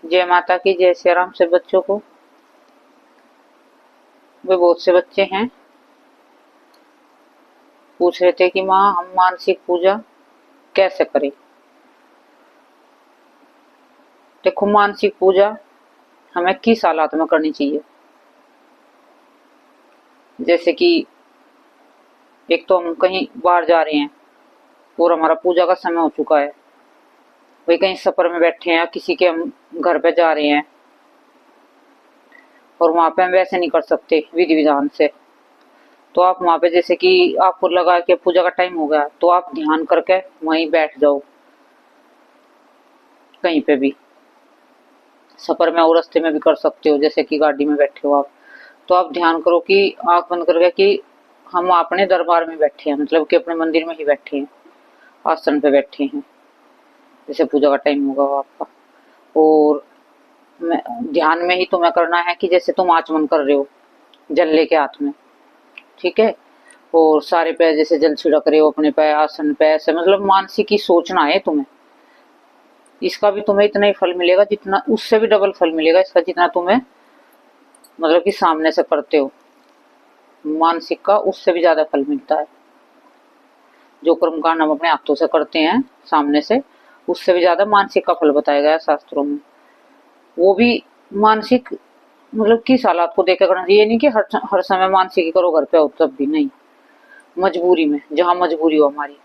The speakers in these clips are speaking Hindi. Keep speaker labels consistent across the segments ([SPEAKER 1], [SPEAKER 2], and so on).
[SPEAKER 1] जय माता की जय श्री राम से बच्चों को। वे बहुत से बच्चे हैं पूछ रहे थे कि माँ हम मानसिक पूजा कैसे करें। देखो, मानसिक पूजा हमें किस हालात में करनी चाहिए। जैसे कि एक तो हम कहीं बाहर जा रहे हैं और हमारा पूजा का समय हो चुका है, वही कहीं सफर में बैठे हैं, किसी के हम घर पे जा रहे हैं और वहां पे हम वैसे नहीं कर सकते विधि विधान से, तो आप वहां पे जैसे कि आपको लगा कि पूजा का टाइम हो गया तो आप ध्यान करके वहीं बैठ जाओ। कहीं पे भी सफर में और रास्ते में भी कर सकते हो, जैसे कि गाड़ी में बैठे हो आप, तो आप ध्यान करो कि आंख बंद करके कि हम अपने दरबार में बैठे हैं, मतलब कि अपने मंदिर में ही बैठे हैं, आसन पे बैठे हैं, जैसे पूजा का टाइम होगा वो आपका। और ध्यान में ही तुम्हें करना है कि जैसे तुम आचमन कर रहे हो जल लेके हाथ में, ठीक है, और सारे पे जैसे जल छिड़क रहे हो अपने पे आसन पे, ऐसे मतलब मानसिक ही सोचना है तुम्हें। इसका भी तुम्हें इतना ही फल मिलेगा जितना, उससे भी डबल फल मिलेगा इसका, जितना तुम्हें मतलब कि सामने से करते हो। मानसिक का उससे भी ज्यादा फल मिलता है। जो कर्मकांड हम अपने हाथों से करते हैं सामने से, उससे भी ज्यादा मानसिक का फल बताया गया है शास्त्रों में। वो भी मानसिक मतलब किस हालात को देकर करना चाहिए। ये नहीं कि हर समय मानसिक ही करो घर पे हो, तब भी नहीं। मजबूरी में, जहां मजबूरी हो हमारी,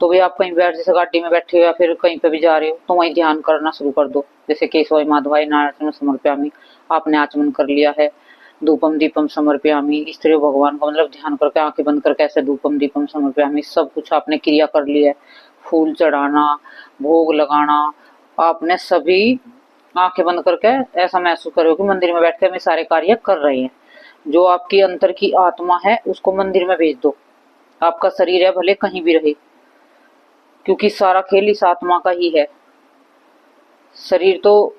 [SPEAKER 1] तो भी आप कहीं बैठ, जैसे गाड़ी में बैठे हो या फिर कहीं पे भी जा रहे हो, तो वहीं ध्यान करना शुरू कर दो। जैसे केशवाय माधवाय नारायण समर्पयामि, आपने आचमन कर लिया है, धूपम दीपम समर्पयामि, इस तरह भगवान का मतलब ध्यान करके आंखें बंद करके ऐसे धूपम दीपम समर्पयामि, सब कुछ आपने क्रिया कर ली है। फूल चढ़ाना, भोग लगाना, आपने सभी आंखें बंद करके ऐसा महसूस करो कि मंदिर में बैठ के हमें सारे कार्य कर रहे हैं। जो आपकी अंतर की आत्मा है उसको मंदिर में भेज दो। आपका शरीर है भले कहीं भी रहे, क्योंकि सारा खेल इस आत्मा का ही है। शरीर तो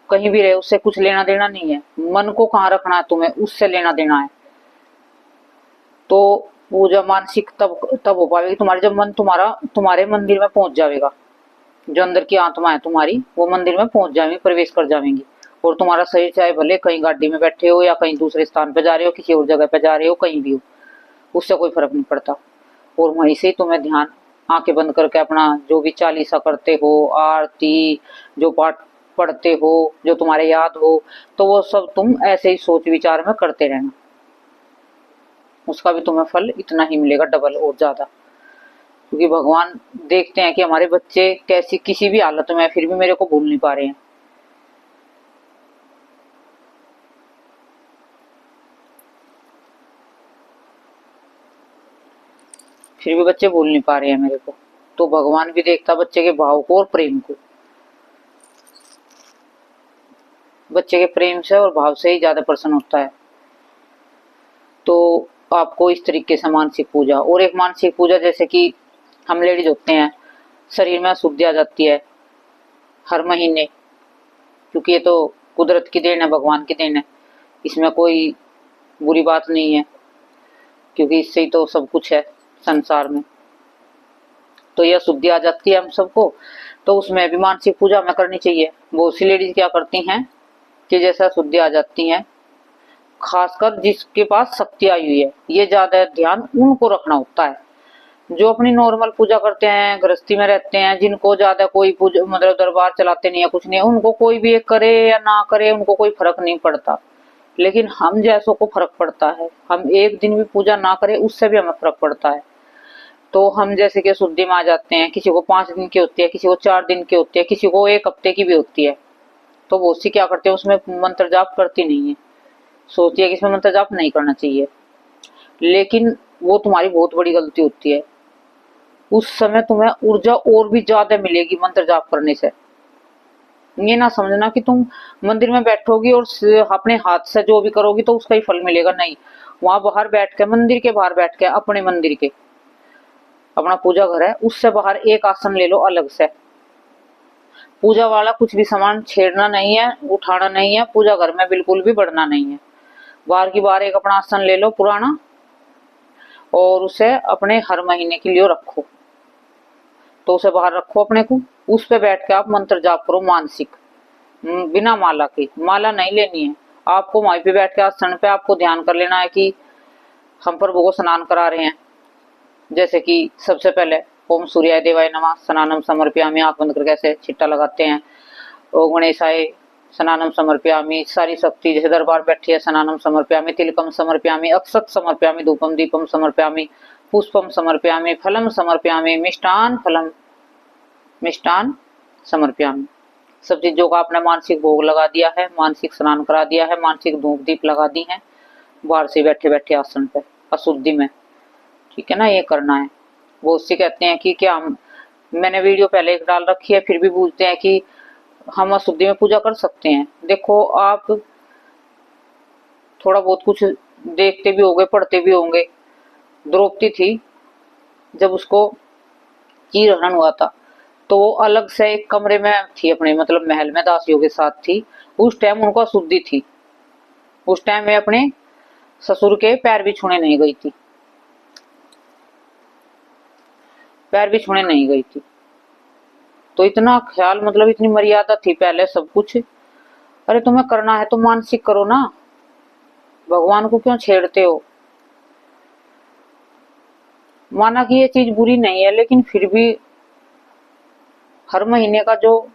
[SPEAKER 1] कहीं भी रहे, उससे कुछ लेना देना नहीं है। मन को कहाँ रखना है तुम्हें, उससे लेना देना है। तो पूजा मानसिक तब तब हो पाएगी तुम्हारी, जब मन तुम्हारा तुम्हारे मंदिर में पहुंच जाएगा। जो अंदर की आत्मा है तुम्हारी वो मंदिर में पहुंच जाएगी, प्रवेश कर जाएंगी। और तुम्हारा शरीर चाहे भले कहीं गाड़ी में बैठे हो या कहीं दूसरे स्थान पे जा रहे हो, किसी और जगह पे जा रहे हो, कहीं भी हो, उससे कोई फर्क नहीं पड़ता। और वहीं से तुम्हें ध्यान, आंखें बंद करके अपना जो भी चालीसा करते हो, आरती, जो पाठ पढ़ते हो, जो तुम्हारे याद हो, तो वो सब तुम ऐसे ही सोच विचार में करते रहना। उसका भी तुम्हें फल इतना ही मिलेगा, डबल और ज्यादा। क्योंकि भगवान देखते हैं कि हमारे बच्चे कैसी किसी भी हालत में फिर भी मेरे को भूल नहीं पा रहे हैं। फिर भी बच्चे भूल नहीं पा रहे हैं मेरे को, तो भगवान भी देखता बच्चे के भाव को और प्रेम को। बच्चे के प्रेम से और भाव से ही ज्यादा प्रसन्न होता है। तो आपको इस तरीके से मानसिक पूजा, और एक मानसिक पूजा जैसे कि हम लेडीज होते हैं, शरीर में अशुद्धि आ जाती है हर महीने, क्योंकि ये तो कुदरत की देन है, भगवान की देन है, इसमें कोई बुरी बात नहीं है, क्योंकि इससे ही तो सब कुछ है संसार में। तो यह अशुद्धि आ जाती है हम सबको, तो उसमें भी मानसिक पूजा हमें करनी चाहिए। बहुत सी लेडीज क्या करती हैं कि जैसा अशुद्धि आ जाती हैं, खासकर जिसके पास शक्ति आई हुई है, ये ज्यादा ध्यान उनको रखना होता है। जो अपनी नॉर्मल पूजा करते हैं, गृहस्थी में रहते हैं, जिनको ज्यादा कोई पूजा मतलब दरबार चलाते नहीं है, कुछ नहीं है, उनको कोई भी एक करे या ना करे उनको कोई फर्क नहीं पड़ता। लेकिन हम जैसों को फर्क पड़ता है। हम एक दिन भी पूजा ना करें उससे भी हमें फर्क पड़ता है। तो हम जैसे कि शुद्धि में आ जाते हैं, किसी को 5 दिन की होती है, किसी को 4 दिन की होती है, किसी को 1 हफ्ते की भी होती है। तो वो सी क्या करते हैं, उसमें मंत्र जाप करती नहीं है, सोचती है कि इसमें मंत्र जाप नहीं करना चाहिए। लेकिन वो तुम्हारी बहुत बड़ी गलती होती है। उस समय तुम्हें ऊर्जा और भी ज्यादा मिलेगी मंत्र जाप करने से। ये ना समझना कि तुम मंदिर में बैठोगी और अपने हाथ से जो भी करोगी तो उसका ही फल मिलेगा, नहीं। वहां बाहर बैठ के, मंदिर के बाहर बैठ के, अपने मंदिर के, अपना पूजा घर है उससे बाहर एक आसन ले लो अलग से। पूजा वाला कुछ भी सामान छेड़ना नहीं है, उठाना नहीं है, पूजा घर में बिल्कुल भी बढ़ना नहीं है। बाहर की बाहर एक अपना आसन ले लो पुराना, और उसे अपने हर महीने के लिए रखो, तो उसे बाहर रखो अपने को, उस पे बैठ के आप मंत्र जाप करो मानसिक। बिना माला के, माला नहीं लेनी है आपको। वहीं पे बैठ के आसन पे आपको ध्यान कर लेना है कि हम प्रभु को स्नान करा रहे हैं। जैसे कि सबसे पहले ओम सूर्याय देवाय नमः स्नानम समर्पयामि, आंख बंद करके ऐसे छिट्टा लगाते हैं। ओ गणेशाय स्नानम समर्पयामि, सारी शक्ति जैसे दरबार बैठी है, स्नानम समर्पयामि, तिलकम समर्पयामि, अक्षत समर्पयामि, धूपम दीपम समर्पयामि, पुष्पम समर्पयामि, फलम समर्पयामि, मिष्टान फलम मिष्टान समर्पयामि। सब चीजों का आपने मानसिक भोग लगा दिया है, मानसिक स्नान करा दिया है, मानसिक धूप दीप लगा दी है बाहर से बैठे बैठे आसन पे अशुद्धि में। ठीक है ना, ये करना है। वो उससे कहते हैं कि क्या हम, मैंने वीडियो पहले एक डाल रखी है, फिर भी पूछते हैं कि हम अशुद्धि में पूजा कर सकते हैं। देखो आप थोड़ा बहुत कुछ देखते भी होंगे, पढ़ते भी होंगे। द्रौपदी थी, जब उसको चीरहरण हुआ था तो वो अलग से एक कमरे में थी, अपने मतलब महल में दासियों के साथ थी। उस टाइम उनको अशुद्धि थी, उस टाइम में अपने ससुर के पैर भी छूने नहीं गई थी, पैर भी छूने नहीं गई थी। तो इतना ख्याल, मतलब इतनी मर्यादा थी पहले सब कुछ। अरे तुम्हें करना है तो मानसिक करो ना, भगवान को क्यों छेड़ते हो। माना कि ये चीज बुरी नहीं है, लेकिन फिर भी हर महीने का जो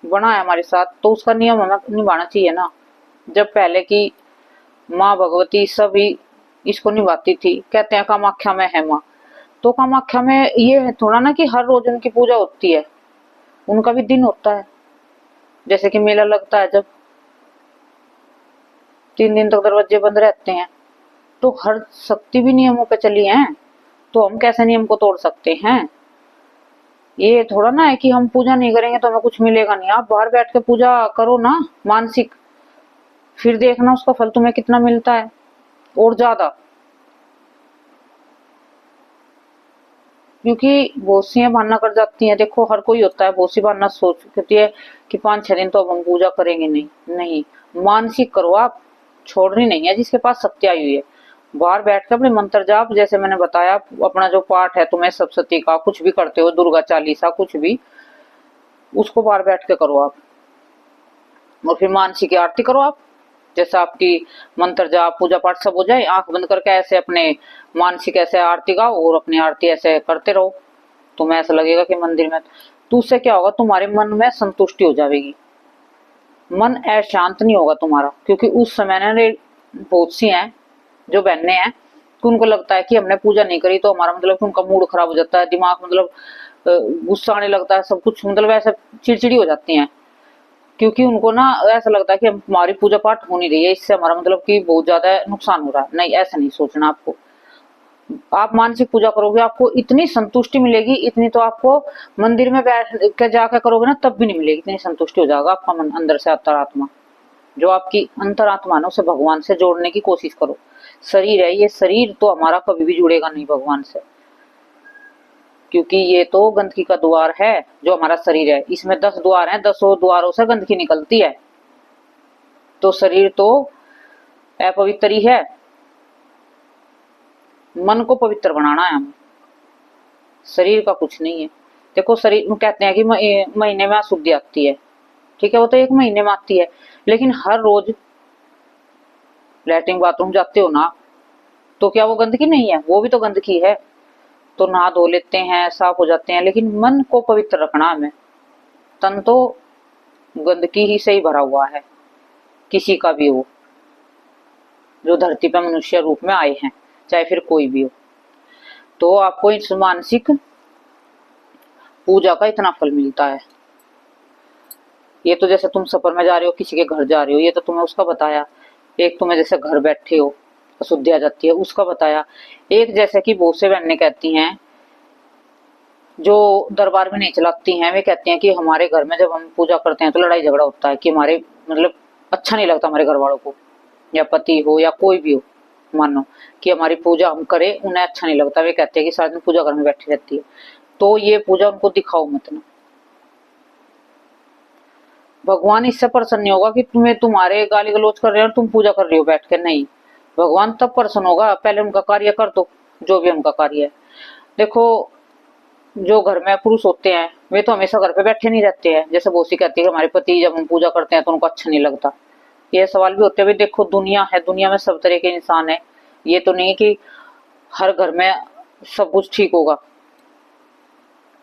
[SPEAKER 1] बना है हमारे साथ, तो उसका नियम हमें निभाना चाहिए ना। जब पहले की माँ भगवती सभी इसको निभाती थी, कहते हैं कामाख्या में है माँ, तो कामाख्या में ये है थोड़ा ना कि हर रोज उनकी पूजा होती है, उनका भी दिन होता है। जैसे कि मेला लगता है, जब 3 दिन तक दरवाजे बंद रहते हैं, तो हर शक्ति भी नियमों पे चली है, तो हम कैसे नियम को तोड़ सकते हैं। ये थोड़ा ना है कि हम पूजा नहीं करेंगे तो हमें कुछ मिलेगा नहीं। आप बाहर बैठ के पूजा करो ना मानसिक, फिर देखना उसका फल तुम्हें कितना मिलता है, और ज्यादा। क्योंकि बहुत सी बहाना कर जाती हैं। देखो हर कोई होता है, बहुत सी बहाना सोचती है कि 5-6 दिन तो अब हम पूजा करेंगे नहीं। नहीं, मानसिक करो आप, छोड़नी नहीं है जिसके पास शक्ति आई हुई है। बाहर बैठ कर अपने मंत्र जाप, जैसे मैंने बताया, अपना जो पाठ है तुम्हें सप्तशती का, कुछ भी करते हो, दुर्गा चालीसा कुछ भी, उसको बाहर बैठ के करो आप। और फिर मानसिक आरती करो आप, जैसे आपकी मंत्र जाप पूजा पाठ सब हो जाए, आंख बंद करके ऐसे अपने मानसिक ऐसे आरती गाओ और अपनी आरती ऐसे करते रहो। तुम्हें ऐसा लगेगा कि मंदिर में, तो उससे क्या होगा, तुम्हारे मन में संतुष्टि हो जाएगी, मन अशांत नहीं होगा तुम्हारा। क्योंकि उस समय ना बहुत सी हैं जो बहनें हैं कि उनको लगता है कि हमने पूजा नहीं करी तो हमारा मतलब कि उनका मूड खराब हो जाता है, दिमाग मतलब गुस्सा आने लगता है, सब कुछ मतलब ऐसा चिड़चिड़ी हो जाती हैं। क्योंकि उनको ना ऐसा लगता है कि हमारी पूजा पाठ हो नहीं रही है, इससे हमारा मतलब कि बहुत ज्यादा नुकसान हो रहा है। नहीं, ऐसा नहीं सोचना आपको। आप मानसिक पूजा करोगे, आपको इतनी संतुष्टि मिलेगी, इतनी तो आपको मंदिर में बैठ के जाकर करोगे ना तब भी नहीं मिलेगी, इतनी संतुष्टि हो जाएगा आपका मन अंदर से। अंतरात्मा, जो आपकी अंतरात्मा है उसे भगवान से जोड़ने की कोशिश करो। शरीर है, ये शरीर तो हमारा कभी भी जुड़ेगा नहीं भगवान से, क्योंकि ये तो गंदगी का द्वार है जो हमारा शरीर है। इसमें 10 द्वार हैं, 10 द्वारों से गंदगी निकलती है। तो शरीर तो अपवित्र ही है, मन को पवित्र बनाना है हमें, शरीर का कुछ नहीं है। देखो शरीर कहते हैं कि महीने में अशुद्धि आती है, ठीक है, वो तो 1 महीने में आती है, लेकिन हर रोज लैट्रिन बाथरूम जाते हो ना, तो क्या वो गंदगी नहीं है, वो भी तो गंदगी है। तो नहा धो लेते हैं, साफ हो जाते हैं, लेकिन मन को पवित्र रखना हमें। तन तो गंदगी ही से ही भरा हुआ है, किसी का भी हो, जो धरती पर मनुष्य रूप में आए हैं, चाहे फिर कोई भी हो। तो आपको इस मानसिक पूजा का इतना फल मिलता है। ये तो जैसे तुम सफर में जा रहे हो, किसी के घर जा रहे हो, ये तो तुम्हें उसका बताया। एक तुम्हें जैसे घर बैठे हो अशुद्धि आ जाती है, उसका बताया। एक जैसे कि बहुत से बहनें कहती हैं जो दरबार में नहीं चलाती हैं, वे कहती हैं कि हमारे घर में जब हम पूजा करते हैं तो लड़ाई झगड़ा होता है, कि हमारे मतलब अच्छा नहीं लगता हमारे घर वालों को, या पति हो या कोई भी हो, मानो कि हमारी पूजा हम करें उन्हें अच्छा नहीं लगता। वे कहते हैं कि सारा दिन पूजा घर में बैठी रहती है। तो ये पूजा उनको दिखाओ मत ना, भगवान इससे प्रसन्न नहीं होगा कि तुम्हें तुम्हारे गाली गलौज कर रहे हो तुम पूजा कर रही हो बैठ के। नहीं, भगवान तब प्रसन्न होगा, पहले उनका कार्य कर दो, जो भी उनका कार्य है। देखो जो घर में पुरुष होते हैं वे तो हमेशा घर पे बैठे नहीं रहते हैं। जैसे बोसी कहती है कि हमारे पति जब हम पूजा करते हैं तो उनको अच्छा नहीं लगता। ये सवाल भी होते हैं। देखो दुनिया है, दुनिया में सब तरह के इंसान है। ये तो नहीं कि हर घर में सब कुछ ठीक होगा।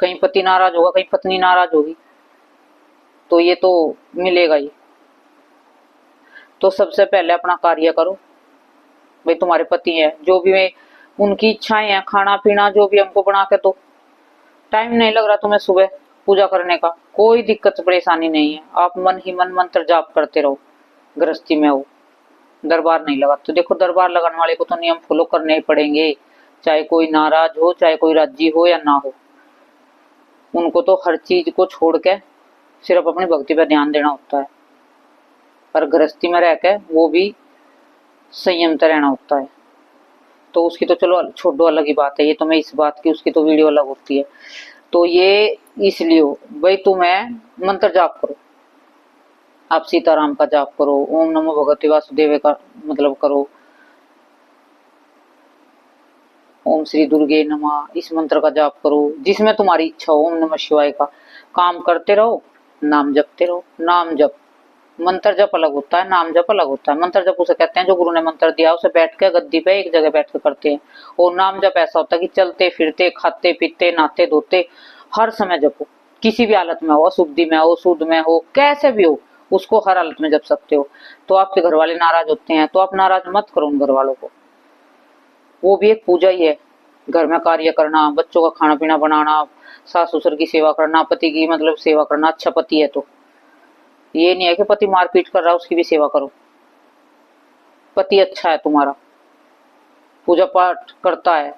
[SPEAKER 1] कहीं पति नाराज होगा, कहीं पत्नी नाराज होगी, तो ये तो मिलेगा ही। तो सबसे पहले अपना कार्य करो। भाई तुम्हारे पति हैं, जो भी वे उनकी इच्छाएं हैं, खाना पीना जो भी हमको बना के दो। टाइम नहीं लग रहा तुम्हें सुबह पूजा करने का, कोई दिक्कत परेशानी नहीं है। आप मन ही मन मंत्र जाप करते रहो। गृहस्थी में हो, दरबार नहीं लगा तो देखो दरबार लगाने वाले को तो नियम फॉलो करने ही पड़ेंगे, चाहे कोई नाराज हो, चाहे कोई राजी हो या ना हो। उनको तो हर चीज को छोड़ के सिर्फ अपनी भक्ति पर ध्यान देना होता है। पर गृहस्थी में रह के वो भी संयम से रहना होता है। तो उसकी तो चलो छोड़ो, अलग ही बात है। ये तो मैं इस बात की, उसकी तो वीडियो अलग होती है। तो ये इसलिए हो भाई, तुम्हें मंत्र जाप करो। आप सीताराम का जाप करो, ओम नमो भगवते वासुदेव का मतलब करो, ओम श्री दुर्गे नमः, इस मंत्र का जाप करो जिसमें तुम्हारी इच्छा हो। ओम नमः शिवाय का काम करते रहो, नाम जपते रहो। नाम जप, मंत्र जप अलग होता है, नाम जप अलग होता है। मंत्र जप उसे कहते हैं जो गुरु ने मंत्र दिया उसे बैठ के गद्दी पे एक जगह बैठ के करते हैं। और नाम जप ऐसा होता है कि चलते फिरते, खाते पीते, नहाते धोते हर समय जपो। किसी भी हालत में हो, अशुद्धि में हो, शुद्ध में हो, कैसे भी हो, उसको हर हालत में जप सकते हो। तो आपके घर वाले नाराज होते हैं तो आप नाराज मत करो उन घर वालों को। वो भी एक पूजा ही है। घर में कार्य करना, बच्चों का खाना पीना बनाना, सास ससुर की सेवा करना, पति की मतलब सेवा करना। अच्छा पति है तो ये नहीं है कि पति मारपीट कर रहा है उसकी भी सेवा करो। पति अच्छा है तुम्हारा, पूजा पाठ करता है,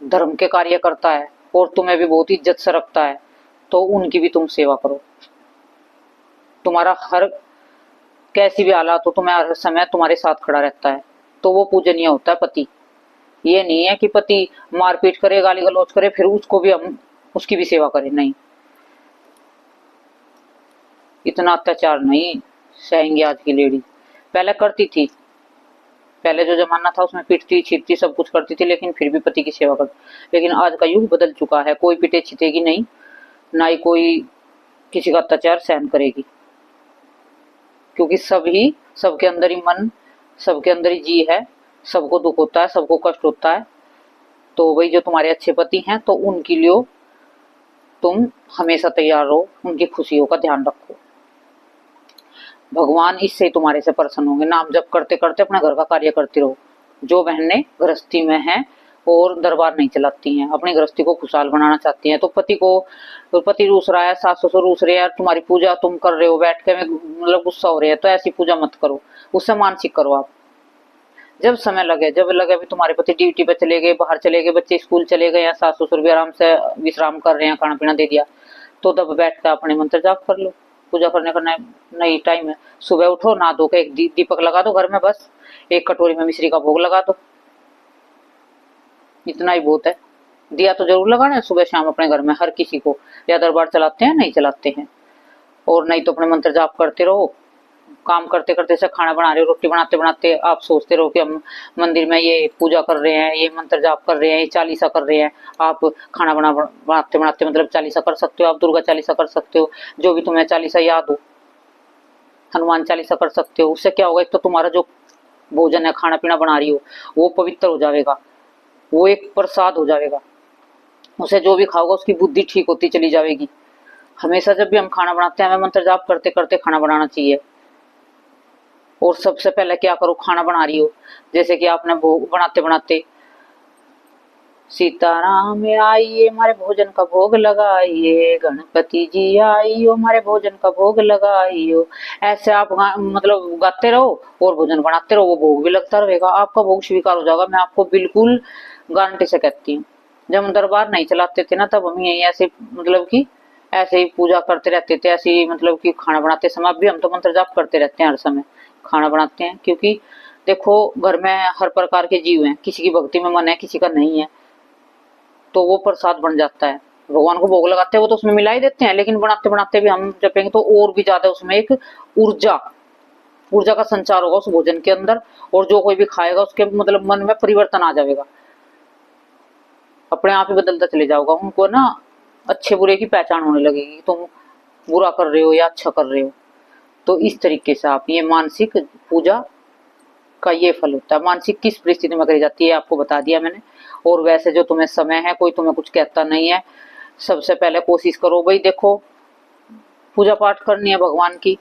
[SPEAKER 1] धर्म के कार्य करता है और तुम्हें भी बहुत इज्जत से रखता है, तो उनकी भी तुम सेवा करो। तुम्हारा हर कैसी भी हालात हो, तुम्हें हर समय तुम्हारे साथ खड़ा रहता है, तो वो पूजनीय होता है पति। ये नहीं है कि पति मारपीट करे, गाली गलौज करे, फिर उसको भी हम उसकी भी सेवा करें। नहीं, इतना अत्याचार नहीं सहेंगे आज की लेडी। पहले करती थी, पहले जो जमाना था उसमें पीटती छीटती सब कुछ करती थी, लेकिन फिर भी पति की सेवा करती। लेकिन आज का युग बदल चुका है, कोई पीटे छीटेगी नहीं, ना ही कोई किसी का अत्याचार सहन करेगी। क्योंकि सभी, सबके अंदर ही मन, सबके अंदर ही जी है, सबको दुख होता है, सबको कष्ट होता है। तो वही जो तुम्हारे अच्छे पति हैं तो उनके लिए तुम हमेशा तैयार रहो, उनकी खुशियों का ध्यान रखो। भगवान इससे तुम्हारे से प्रसन्न होंगे। नाम जप करते करते अपना घर का कार्य करते रहो। जो बहनें गृहस्थी में हैं और दरबार नहीं चलाती हैं, अपनी गृहस्थी को खुशहाल बनाना चाहती हैं, तो पति रूस रहा है, सास ससुर रूस रहे हैं, तुम्हारी पूजा तुम कर रहे हो बैठ के मतलब गुस्सा हो रहे हैं, तो ऐसी पूजा मत करो, उससे मानसिक करो आप। जब समय लगे, जब लगे भी तुम्हारे पति ड्यूटी पे चले गए, बाहर चले गए, बच्चे स्कूल चले गए, या सास ससुर भी आराम से विश्राम कर रहे हैं, खाना पीना दे दिया, तो तब बैठ कर अपने मंत्र जाप कर लो। पूजा करने का नहीं टाइम है, सुबह उठो, नहा धो के एक दीपक लगा दो घर में, बस एक कटोरी में मिश्री का भोग लगा दो, इतना ही बहुत है। दिया तो जरूर लगाना है सुबह शाम अपने घर में हर किसी को। या दरबार चलाते हैं, नहीं चलाते हैं, और नहीं तो अपने मंत्र जाप करते रहो। काम करते करते से खाना बना रहे हो, रोटी बनाते बनाते आप सोचते रहो कि हम मंदिर में ये पूजा कर रहे हैं, ये मंत्र जाप कर रहे हैं, ये चालीसा कर रहे हैं। आप खाना बनाते बनाते मतलब चालीसा कर सकते हो, आप दुर्गा चालीसा कर सकते हो, जो भी तुम्हें चालीसा याद हो, हनुमान चालीसा कर सकते हो। उससे क्या होगा, एक तो तुम्हारा जो भोजन है, खाना पीना बना रही हो, वो पवित्र हो जाएगा, वो एक प्रसाद हो जाएगा। उसे जो भी खाओगा उसकी बुद्धि ठीक होती चली जाएगी। हमेशा जब भी हम खाना बनाते हैं हमें मंत्र जाप करते करते खाना बनाना चाहिए। और सबसे पहले क्या करो, खाना बना रही हो, जैसे कि आपने भोग बनाते बनाते सीताराम आइए हमारे भोजन का भोग लगाइए, गणपति जी आइयो हमारे भोजन का भोग लगाइयो, ऐसे आप मतलब गाते रहो और भोजन बनाते रहो, वो भोग भी लगता रहेगा, आपका भोग स्वीकार हो जाएगा। मैं आपको बिल्कुल गारंटी से कहती हूँ। जब हम दरबार नहीं चलाते थे ना, तब हम यही ऐसे मतलब कि ऐसे ही पूजा करते रहते थे, ऐसे ही मतलब कि खाना बनाते समय भी हम तो मंत्र जाप करते रहते हैं हर समय खाना बनाते हैं। क्योंकि देखो घर में हर प्रकार के जीव हैं, किसी की भक्ति में मन है, किसी का नहीं है, तो वो प्रसाद बन जाता है। भगवान को भोग लगाते हैं वो तो उसमें मिला ही देते हैं, लेकिन बनाते बनाते भी हम जपेंगे तो और भी ज्यादा उसमें एक ऊर्जा का संचार होगा उस भोजन के अंदर, और जो कोई भी खाएगा उसके मतलब मन में परिवर्तन आ जाएगा, अपने आप ही बदलता चले जाओगा। उनको ना अच्छे बुरे की पहचान होने लगेगी, तुम बुरा कर रहे हो या अच्छा कर रहे हो। तो इस तरीके से आप ये मानसिक पूजा का ये फल होता है। मानसिक किस परिस्थिति में करी जाती है आपको बता दिया मैंने। और वैसे जो तुम्हें समय है, कोई तुम्हें कुछ कहता नहीं है, सबसे पहले कोशिश करो भाई, देखो पूजा पाठ करनी है भगवान की,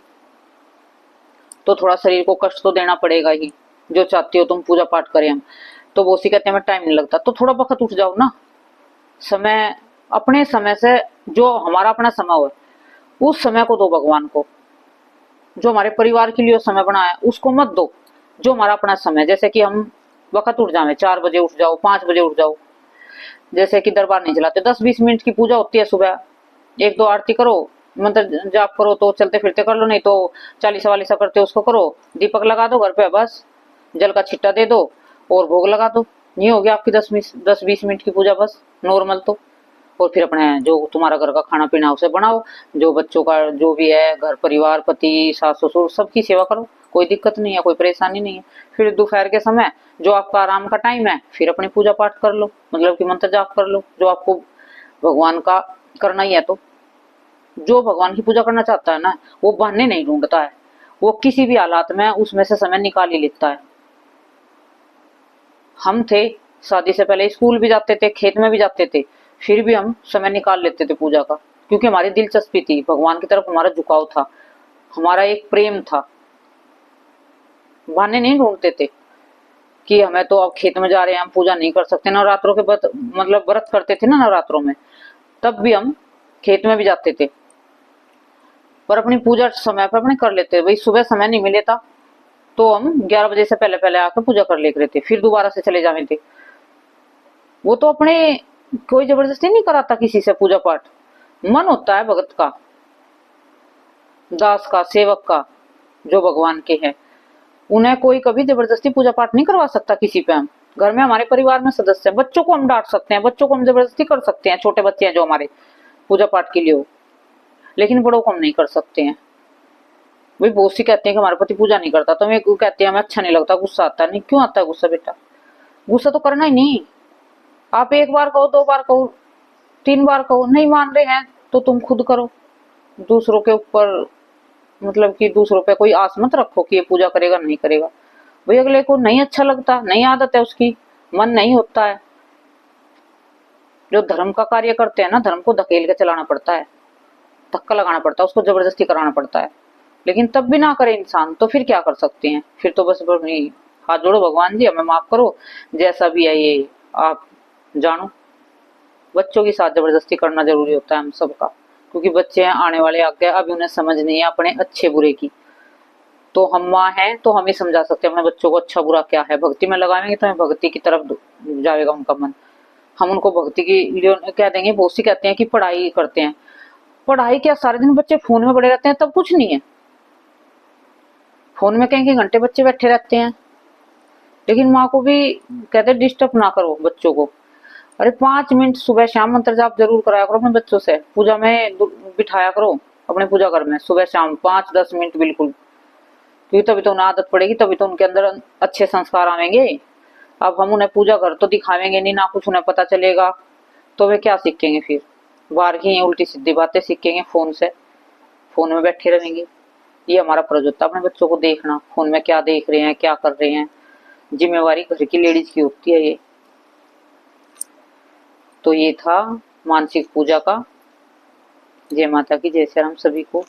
[SPEAKER 1] तो थोड़ा शरीर को कष्ट तो देना पड़ेगा ही। जो चाहती हो तुम पूजा पाठ करें हम, तो वो सी कहते हैं टाइम नहीं लगता, तो थोड़ा वक्त उठ जाओ ना। समय अपने समय से, जो हमारा अपना समय हो उस समय को दो भगवान को। जो हमारे परिवार के लिए समय बनाया उसको मत दो। जो हमारा अपना समय, जैसे कि हम वक्त उठ जाए, 4 बजे उठ जाओ, 5 बजे उठ जाओ, जैसे कि दरबार नहीं चलाते, 10-20 मिनट की पूजा होती है सुबह, 1-2 आरती करो, मंत्र जाप करो तो चलते फिरते कर लो, नहीं तो चालीसा वालीसा करते उसको करो, दीपक लगा दो घर पे, बस जल का छिट्टा दे दो और भोग लगा दो, ये हो गया आपकी 10-20 मिनट की पूजा, बस नॉर्मल। तो और फिर अपने जो तुम्हारा घर का खाना पीना उसे बनाओ, जो बच्चों का जो भी है, घर परिवार, पति, सास ससुर, सबकी सेवा करो, कोई दिक्कत नहीं है, कोई परेशानी नहीं है। फिर दोपहर के समय जो आपका आराम का टाइम है, फिर अपनी पूजा पाठ कर लो, मतलब कि मंत्र जाप कर लो, जो आपको भगवान का करना ही है। तो जो भगवान की पूजा करना चाहता है ना, वो बहाने नहीं ढूंढता है, वो किसी भी हालात में उसमें से समय निकाल ही लेता है। हम थे, शादी से पहले स्कूल भी जाते थे, खेत में भी जाते थे, फिर भी हम समय निकाल लेते थे पूजा का, क्योंकि हमारी दिलचस्पी थी, भगवान की तरफ हमारा झुकाव था, हमारा एक प्रेम था। बहाने नहीं ढूंढते थे कि हमें तो अब खेत में जा रहे हैं, हम पूजा नहीं कर सकते। नवरात्रों के मतलब व्रत करते थे ना नवरात्रों में, तब भी हम खेत में भी जाते थे, पर अपनी पूजा समय पर अपने कर लेते। भाई सुबह समय नहीं मिले था तो हम 11 बजे से पहले पहले आकर पूजा कर लेते थे, फिर दोबारा से चले जाते थे। वो तो अपने, कोई जबरदस्ती नहीं कराता किसी से पूजा पाठ, मन होता है भगत का, दास का, सेवक का, जो भगवान के हैं, उन्हें कोई कभी जबरदस्ती पूजा पाठ नहीं करवा सकता किसी पे। हम घर में, हमारे परिवार में सदस्य हैं, बच्चों को हम डांट सकते हैं, बच्चों को हम जबरदस्ती कर सकते हैं, छोटे बच्चे हैं जो हमारे पूजा पाठ के लिए हो, लेकिन बड़ों को हम नहीं कर सकते हैं। भाई बहुत सी कहते हैं कि हमारे पति पूजा नहीं करता, तो मैं कहते हैं हमें अच्छा नहीं लगता, गुस्सा आता है। नहीं, क्यों आता है गुस्सा बेटा? गुस्सा तो करना ही नहीं। आप 1 बार कहो, 2 बार कहो, 3 बार कहो, नहीं मान रहे हैं तो तुम खुद करो। दूसरों के ऊपर, मतलब कि दूसरों पे कोई आस मत रखो कि ये पूजा करेगा नहीं करेगा। भाई अगले को नहीं अच्छा लगता, नहीं आदत है उसकी, मन नहीं होता है। जो धर्म का कार्य करते हैं ना, धर्म को धकेल के चलाना पड़ता है, धक्का लगाना पड़ता है, उसको जबरदस्ती कराना पड़ता है। लेकिन तब भी ना करे इंसान तो फिर क्या कर सकते हैं? फिर तो बस हाथ जोड़ो, भगवान जी हमें माफ करो, जैसा भी है ये आप जानो। बच्चों के साथ जबरदस्ती करना जरूरी होता है हम सबका, क्योंकि बच्चे हैं आने वाले आगे, अभी उन्हें समझ नहीं है अपने अच्छे बुरे की। तो हम माँ हैं तो हम ही समझा सकते हैं अपने बच्चों को अच्छा बुरा क्या है। भक्ति में लगाएंगे तो भक्ति की तरफ जाएगा उनका मन। हम उनको भक्ति की लिए कह देंगे। बहुत सी कहते हैं कि पढ़ाई करते हैं, पढ़ाई क्या, सारे दिन बच्चे फोन में पड़े रहते हैं, तब कुछ नहीं है। फोन में कहीं घंटे बच्चे बैठे रहते हैं, लेकिन माँ को भी कहते डिस्टर्ब ना करो बच्चों को। अरे 5 मिनट सुबह शाम मंत्र जाप जरूर कराया करो अपने बच्चों से, पूजा में बिठाया करो अपने पूजा घर में, सुबह शाम 5-10 मिनट बिल्कुल, क्योंकि तभी तो उन्हें आदत पड़ेगी, तभी तो उनके अंदर अच्छे संस्कार आवेंगे। अब हम उन्हें पूजा घर तो दिखावेंगे नहीं, ना कुछ उन्हें पता चलेगा, तो वे क्या सीखेंगे? फिर बाहर की उल्टी सीधी बातें सीखेंगे, फोन से, फोन में बैठे रहेंगे। ये हमारा फर्ज होता है अपने बच्चों को देखना, फोन में क्या देख रहे हैं, क्या कर रहे हैं। जिम्मेवारी घर की लेडीज की होती है ये। तो ये था मानसिक पूजा का। जय माता की, जय श्री राम सभी को।